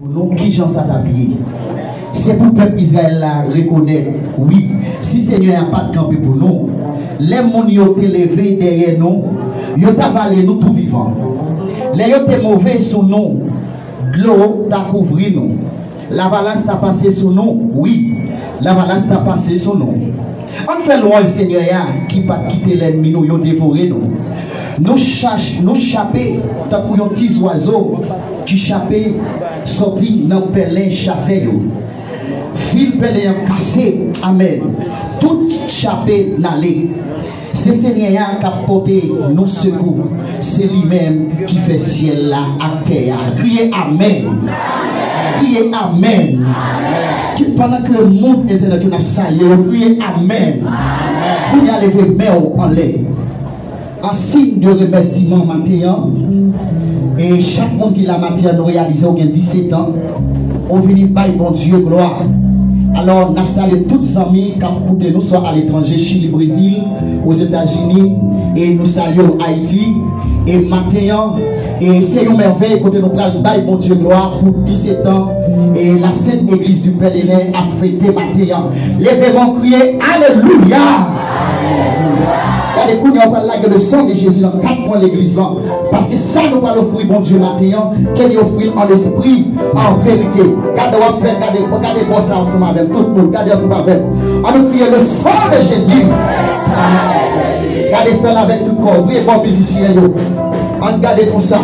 Nous qui j'en ça t'appuyer. C'est pour le peuple Israël là reconnaître, oui, si Seigneur n'a pas de campé pour nous, les gens qui ont été levés derrière nous, ils ont avalé nous tout vivant. Les gens qui ont mauvais sur nous, de l'eau t'a couvert nous. La balance t'a passé sur nous, oui, la balance t'a passé sur nous. On fait loin le Seigneur qui pas quitter l'ennemi, nous ont dévoré nous. Nous chapper, tant que un petit oiseau qui chappait, sorti dans le pèlerin chassé. Fil pèlerin cassé, amen. Tout chappé n'allait. C'est Seigneur qui a porté nos secours. C'est lui-même qui fait ciel là à terre. Criez amen. Criez amen. Pendant que le monde était dans salué, criez amen. Vous y allez lever main en l'air. En signe de remerciement maintenant, et chaque monde qui l'a matière nous réalisé au 17 ans, on vient by bon Dieu gloire. Alors, nous saluons tous les amis qui ont écouté nous, soit à l'étranger, Chili, Brésil, aux États-Unis, et nous saluons Haïti. Et maintenant, et c'est une merveille, côté nous prenons by bon Dieu gloire pour 17 ans. Et la Sainte Église du Pèlerin a fêté maintenant. Lèvez-moi, crier Alléluia. Regardez, nous allons le sang de Jésus dans 4 coins de l'église. Parce que ça, nous allons offrir, bon Dieu, maintenant, qu'il offre en esprit, en vérité. Regardez, bon ça ensemble avec tout le monde. Regardez ensemble avec. On nous crie le sang de Jésus. Regardez, faites avec tout le corps. Oui, bon musicien, on regarde pour ça.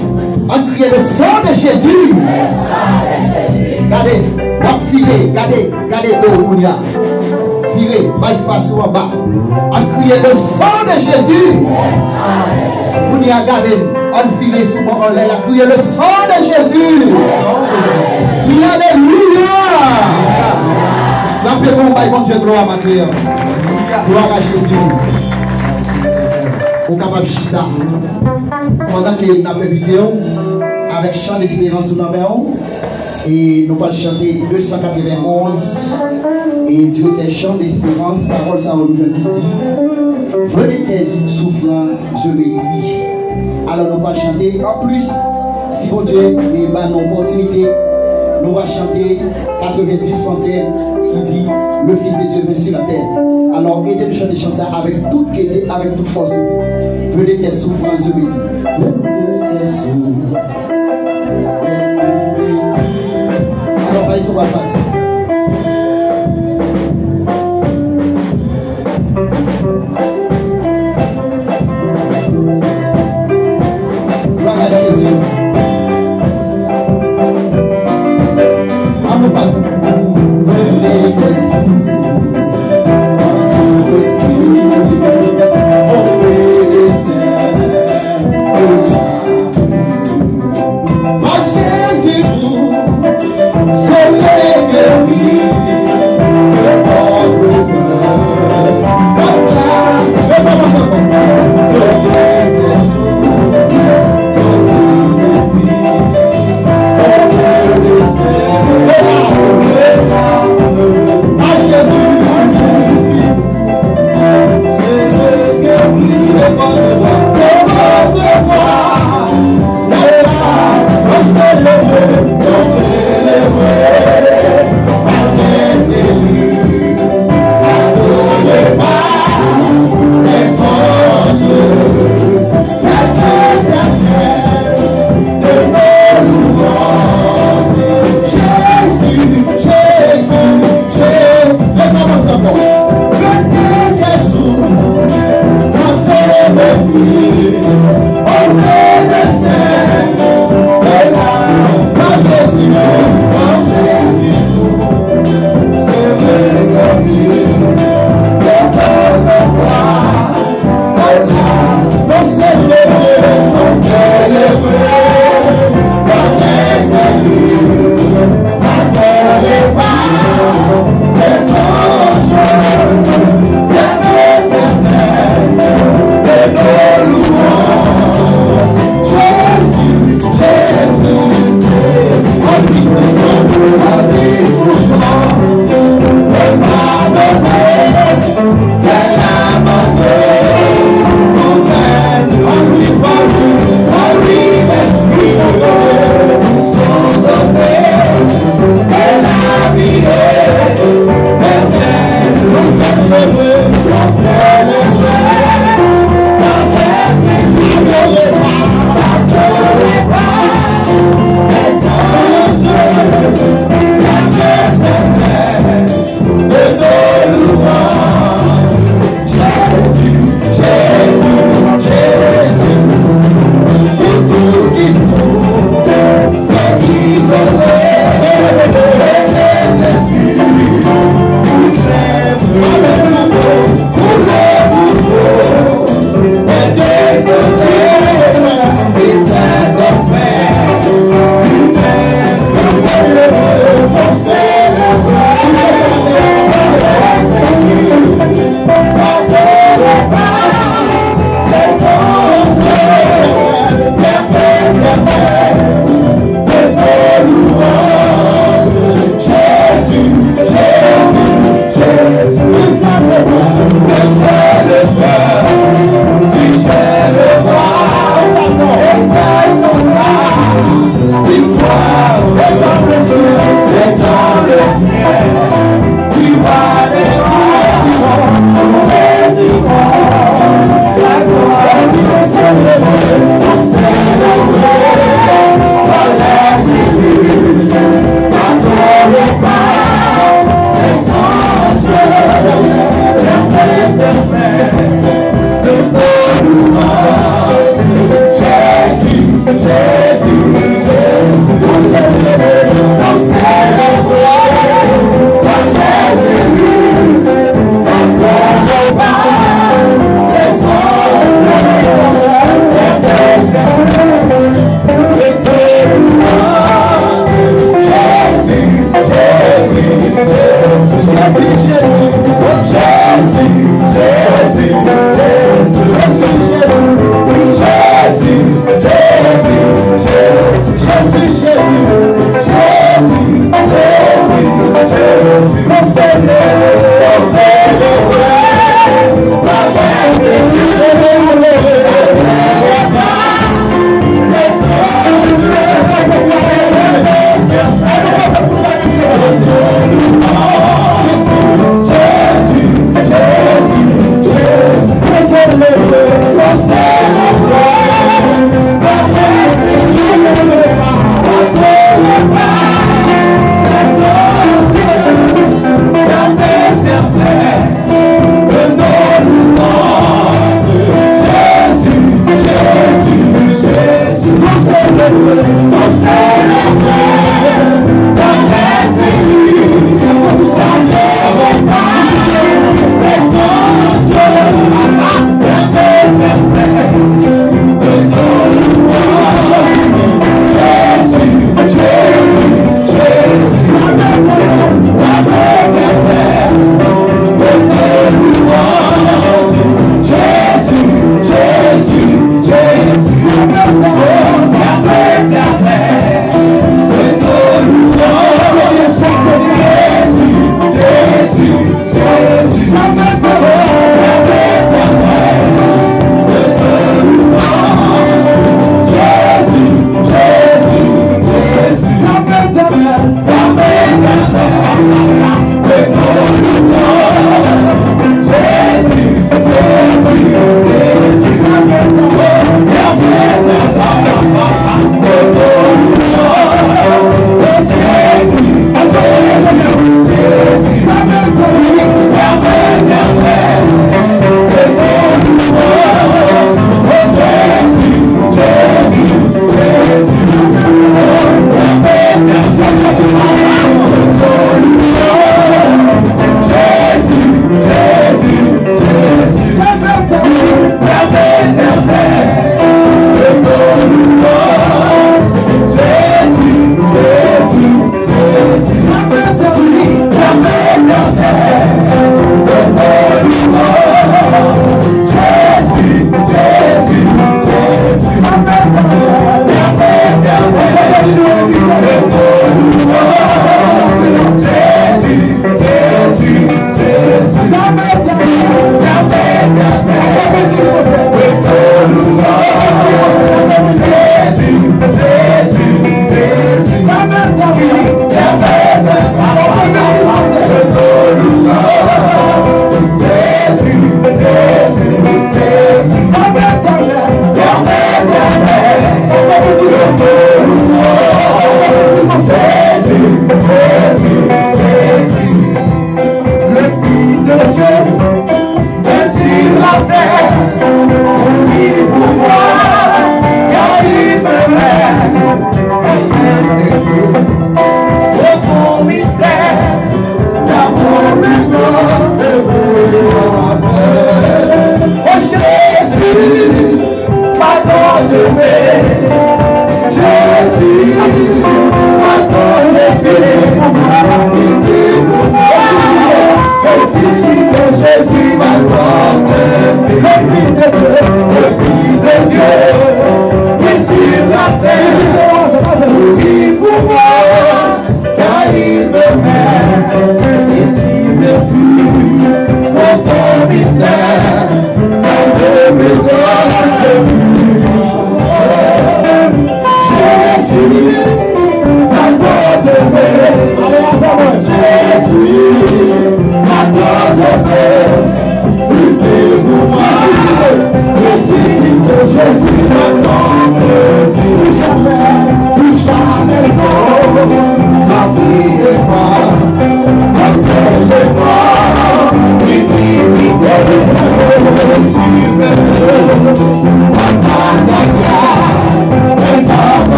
On crie le sang de Jésus. Regardez, regardez, regardez, filez, baille face ou en bas. On crie le sang de Jésus. Vous n'y regardez, on file souvent en l'air, on crie le sang de Jésus. Alléluia. Rappelez-moi, baille bon Dieu, gloire à ma terre. Gloire à Jésus. Au capable chita. Pendant que nous avons une vidéo avec chant d'espérance sous la main. Et nous allons chanter 291 et Dieu est chant d'espérance, parole ça au Dieu qui dit venez tes souffrants, je m'écris. Alors nous allons chanter en plus, si bon Dieu nous donne une opportunité, nous allons chanter 90 français qui dit le Fils de Dieu vient sur la terre. Alors aidez-nous chanter chanter ça avec toute gaieté, avec toute force. Venez tes souffrants, je m'écris. Venez tes souffrants. Alors, ils sont pas partis. Gloire à Jésus. On est parti. Venez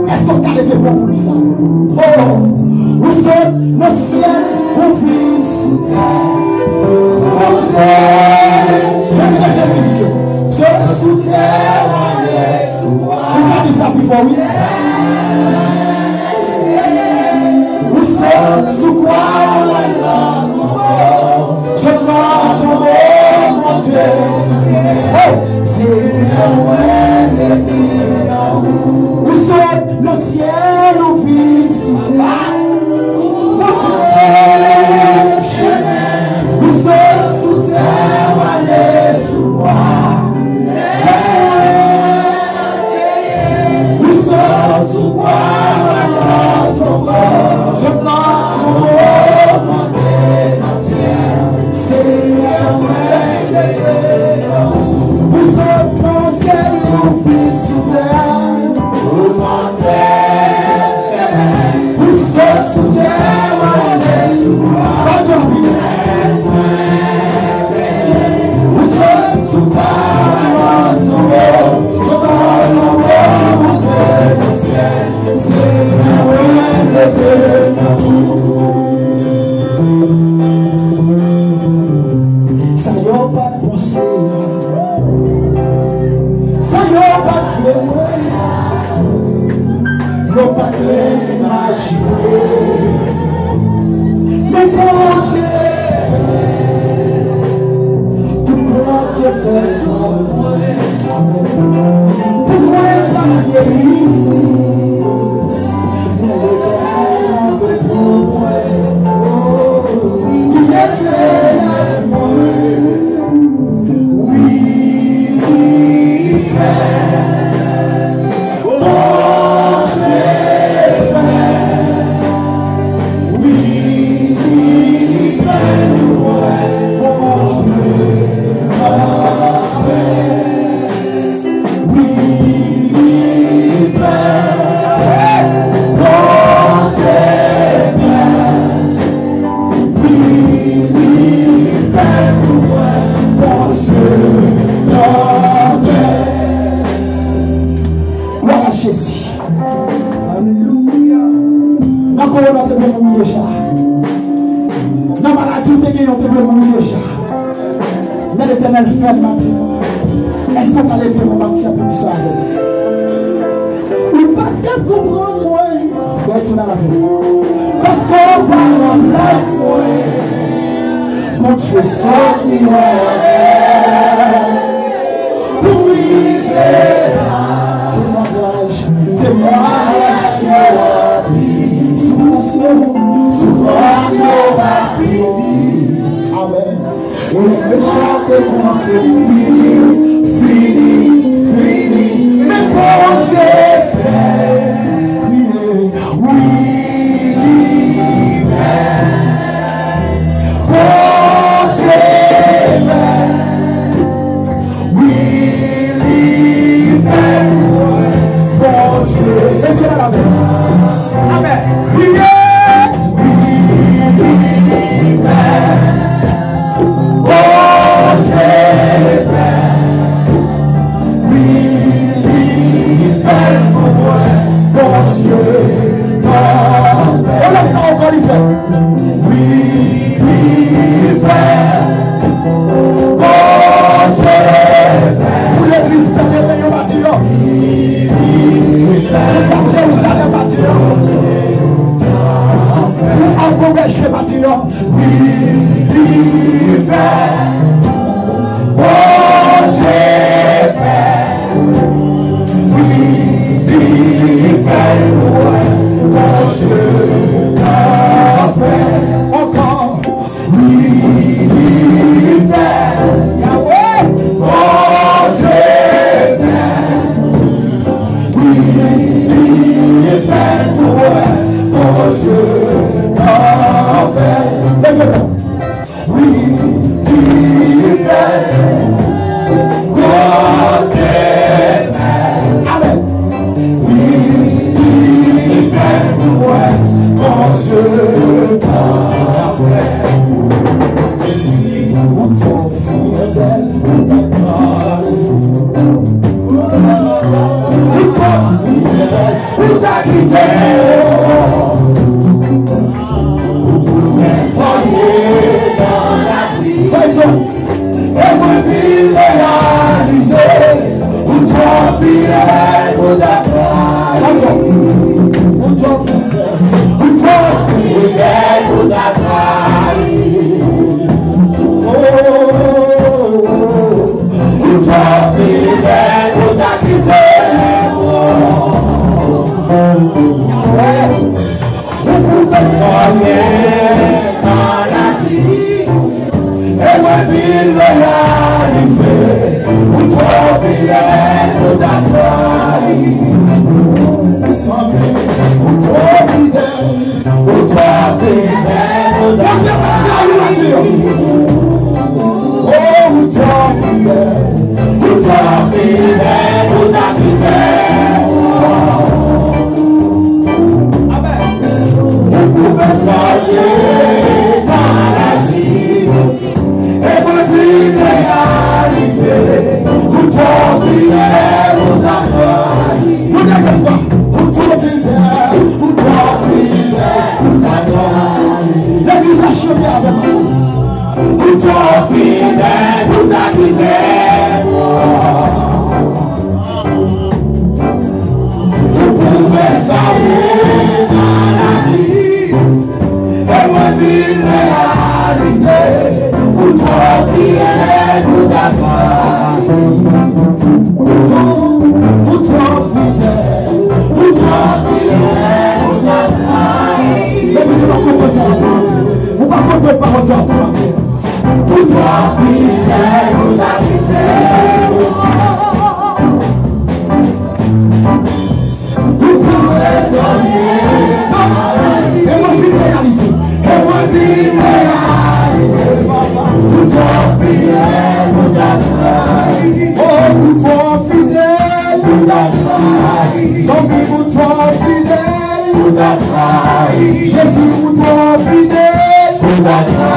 Est-ce qu'on t'a levé pour lui ça? Oh, où sont nos ciels, où vit sous terre? Sous terre, on dit ça before we. Où sont sous quoi je demande ton nom, mon Dieu. Oh, c'est où sont nos ciels, où vit sous terre? Où sont sous terre, yo pas de pensée. Ça yo pas de fait. Yo pas de l'imaginer. Mais bon Dieu, tout le monde te fait comme moi. Pour moi, pas de ici. Est-ce qu'on va lever mon matin pour ça? Ou pas de comprendre moi? Faut être dans la vie. Parce qu'on parle en place moi. Mon Dieu sorti moi. Pour vivre témoignage, souffrance, amen. Et je vais chanter quand c'est fini, fini. Mais bon Dieu fait crier, oui, bon Dieu fait, oui, bon Dieu. Est-ce que là la veille? Amen. Crier, oui, fidèle. Vous pouvez savoir dans la vie, et moi vie réaliser, pour toi prier, nous d'accord. Pour toi fidèle, pour toi prier, nous d'accord. Mais vous ne pas vous ne pas comprendre. Pour toi fidèle, nous d'accord. Vous pouvez soigner, et moi vie réaliser, et moi vie réaliser. Pour toi fidèle, nous d'accord. Oh, pour toi fidèle, nous d'accord. Zombie, pour toi fidèle, nous d'accord. Jésus, pour toi fidèle, nous d'accord.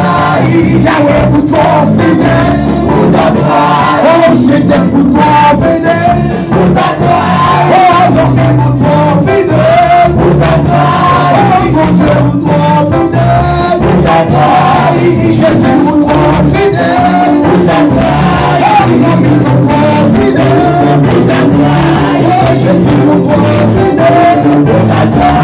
Yahweh, pour toi fidèle, nous d'accord. Oh, Jésus, pour toi fidèle, nous d'accord. Oh, Zombie, pour toi fidèle, nous d'accord. Oh, mon Dieu, pour toi fidèle, nous d'accord. Jésus, pour toi fidèle, nous d'accord. Oh, Zombie, pour toi fidèle, nous d'accord. Oh, Jésus, pour toi fidèle, nous d'accord.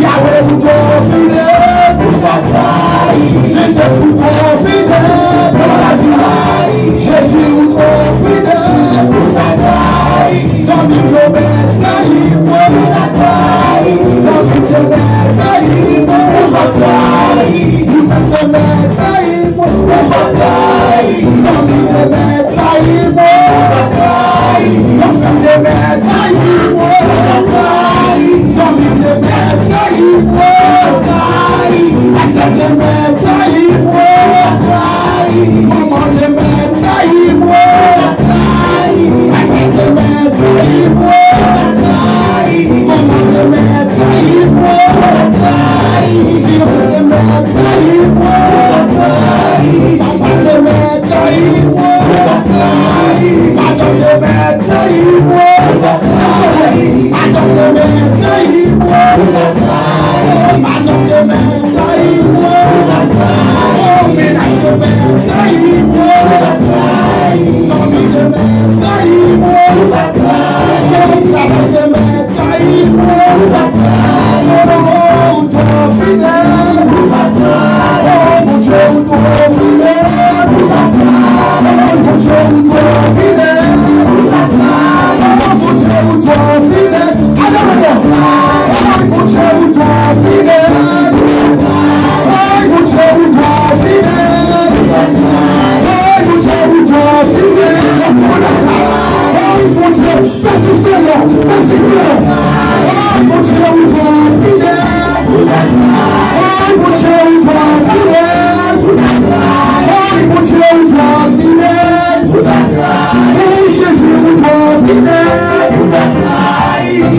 Yahweh, pour toi fidèle, nous d'accord. Jésus, pour toi fidèle, nous d'accord. Jésus, pour toi fidèle, nous d'accord. Zombie, je vais trahir, nous d'accord. Zombie, je vais trahir, nous d'accord. Nous vais trahir, nous d'accord. Zombie, je vais trahir, nous d'accord. Enfin, je vais trahir, nous d'accord. Zombie, je vais trahir, nous d'accord. Asa, je vais trahir, nous d'accord. Maman, je vais trahir, nous d'accord. Maman, je vais trahir, nous d'accord. Maman, je vais trahir, nous d'accord. Dieu, je vais trahir, nous d'accord. Papa, je vais trahir, nous d'accord. Madame, je vais trahir, nous d'accord. Madame, je vais trahir, nous d'accord. Madame, je vais trahir, nous d'accord. Oh, ménage, je vais trahir, nous d'accord. Famille, je vais trahir, nous d'accord. Oh, travail, je vais trahir, nous d'accord. Oh, toi fidèle, nous d'accord. Oh, mon Dieu, toi fidèle, nous d'accord. Oh, mon Dieu, toi fidèle, nous d'accord. Oh, mon Dieu, toi fidèle, adore-moi. Oh, mon Dieu, toi fidèle, nous d'accord. Oh, mon Dieu, toi fidèle, nous d'accord. Oh, mon Dieu, toi fidèle, oh, mon Dieu, persistez-le, persistez-le. Oh, mon Dieu, toi fidèle, nous d'accord. Oh, mon Dieu, toi fidèle, nous d'accord. Oh, mon Dieu, toi fidèle, nous d'accord. Oh, Jésus, toi fidèle, nous d'accord.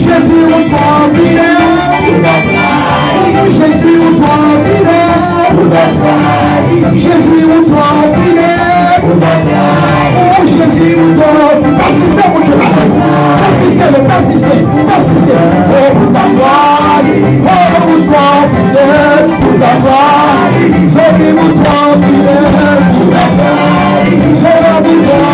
Jésus, toi fidèle, nous d'accord. Jésus, toi fidèle, nous d'accord. Jésus, toi fidèle, nous d'accord. Oh, Jésus, toi persistez, mon Dieu, persistez, persistez, persistez. Oh, pour ta gloire, oh, pour toi fidèle, pour ta gloire. Jésus, pour toi fidèle, pour ta gloire. Jésus, pour toi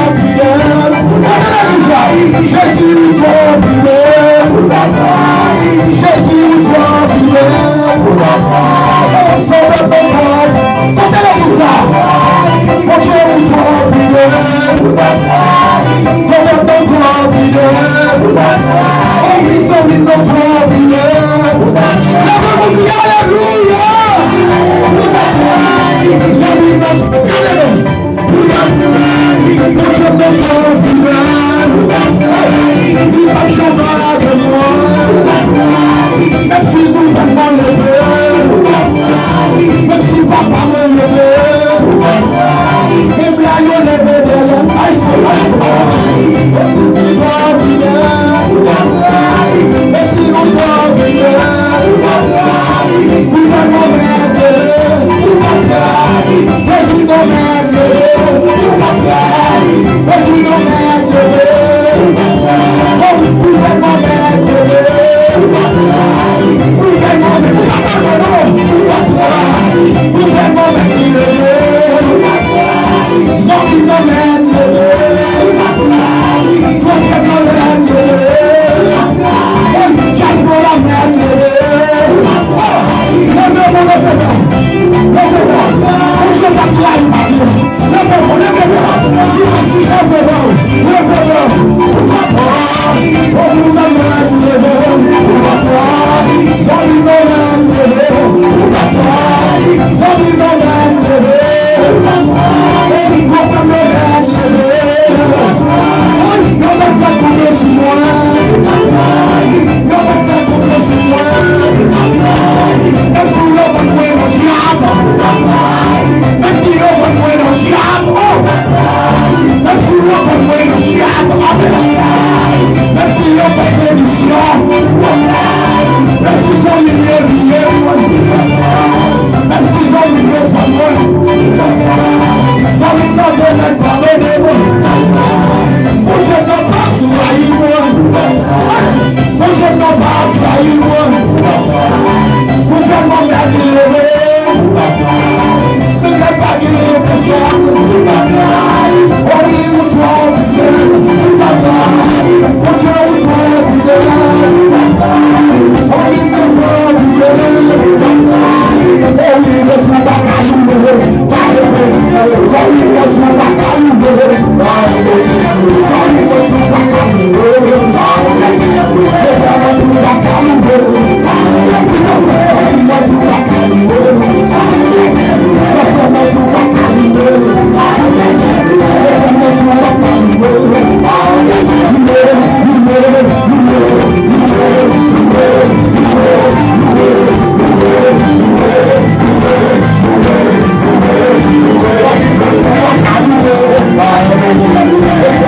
Bye.